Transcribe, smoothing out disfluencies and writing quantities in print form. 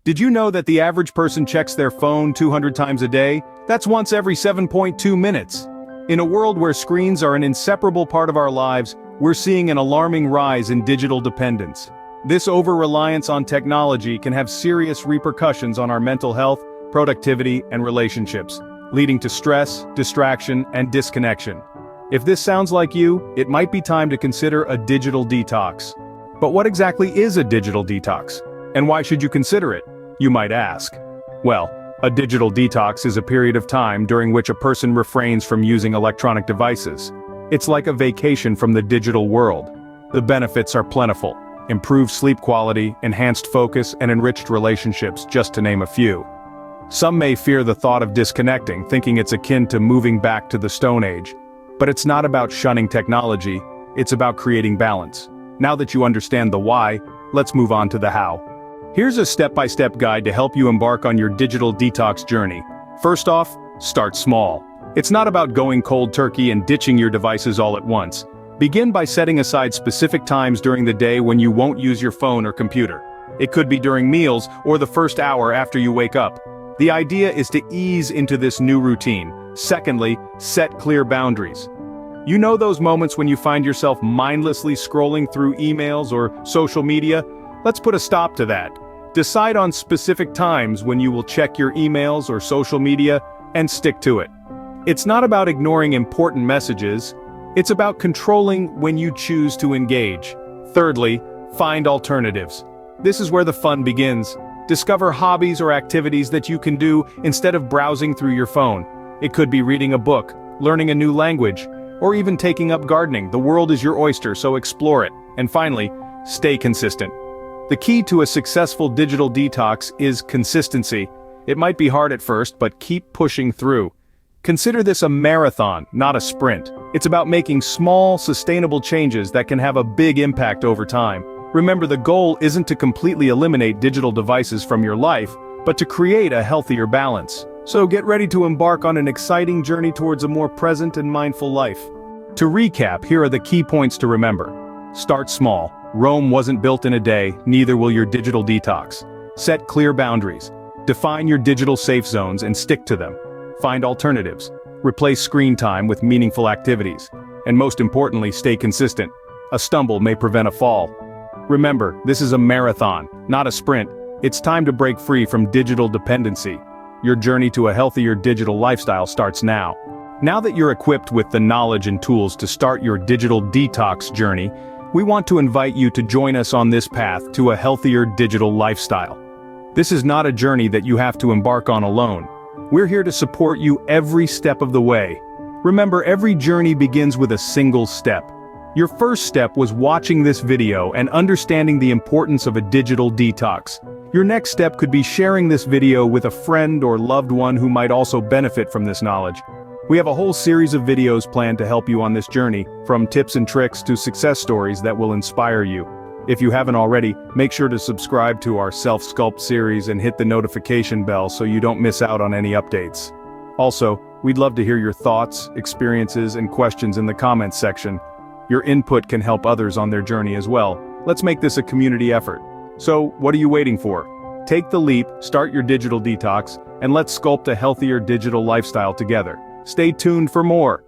Did you know that the average person checks their phone 200 times a day? That's once every 7.2 minutes. In a world where screens are an inseparable part of our lives, we're seeing an alarming rise in digital dependence. This over-reliance on technology can have serious repercussions on our mental health, productivity, and relationships, leading to stress, distraction, and disconnection. If this sounds like you, it might be time to consider a digital detox. But what exactly is a digital detox? And why should you consider it, you might ask? Well, a digital detox is a period of time during which a person refrains from using electronic devices. It's like a vacation from the digital world. The benefits are plentiful: improved sleep quality, enhanced focus, and enriched relationships, just to name a few. Some may fear the thought of disconnecting, thinking it's akin to moving back to the Stone Age. But it's not about shunning technology, it's about creating balance. Now that you understand the why, let's move on to the how. Here's a step-by-step guide to help you embark on your digital detox journey. First off, start small. It's not about going cold turkey and ditching your devices all at once. Begin by setting aside specific times during the day when you won't use your phone or computer. It could be during meals or the first hour after you wake up. The idea is to ease into this new routine. Secondly, set clear boundaries. You know those moments when you find yourself mindlessly scrolling through emails or social media? Let's put a stop to that. Decide on specific times when you will check your emails or social media, and stick to it. It's not about ignoring important messages, it's about controlling when you choose to engage. Thirdly, find alternatives. This is where the fun begins. Discover hobbies or activities that you can do instead of browsing through your phone. It could be reading a book, learning a new language, or even taking up gardening. The world is your oyster, so explore it. And finally, stay consistent. The key to a successful digital detox is consistency. It might be hard at first, but keep pushing through. Consider this a marathon, not a sprint. It's about making small, sustainable changes that can have a big impact over time. Remember, the goal isn't to completely eliminate digital devices from your life, but to create a healthier balance. So get ready to embark on an exciting journey towards a more present and mindful life. To recap, here are the key points to remember. Start small. Rome wasn't built in a day, neither will your digital detox. Set clear boundaries. Define your digital safe zones and stick to them. Find alternatives. Replace screen time with meaningful activities. And most importantly, stay consistent. A stumble may prevent a fall. Remember, this is a marathon, not a sprint. It's time to break free from digital dependency. Your journey to a healthier digital lifestyle starts now. Now that you're equipped with the knowledge and tools to start your digital detox journey, we want to invite you to join us on this path to a healthier digital lifestyle. This is not a journey that you have to embark on alone. We're here to support you every step of the way. Remember, every journey begins with a single step. Your first step was watching this video and understanding the importance of a digital detox. Your next step could be sharing this video with a friend or loved one who might also benefit from this knowledge. We have a whole series of videos planned to help you on this journey, from tips and tricks to success stories that will inspire you. If you haven't already, make sure to subscribe to our Self-Sculpt series and hit the notification bell so you don't miss out on any updates. Also, we'd love to hear your thoughts, experiences, and questions in the comments section. Your input can help others on their journey as well. Let's make this a community effort. So, what are you waiting for? Take the leap, start your digital detox, and let's sculpt a healthier digital lifestyle together. Stay tuned for more.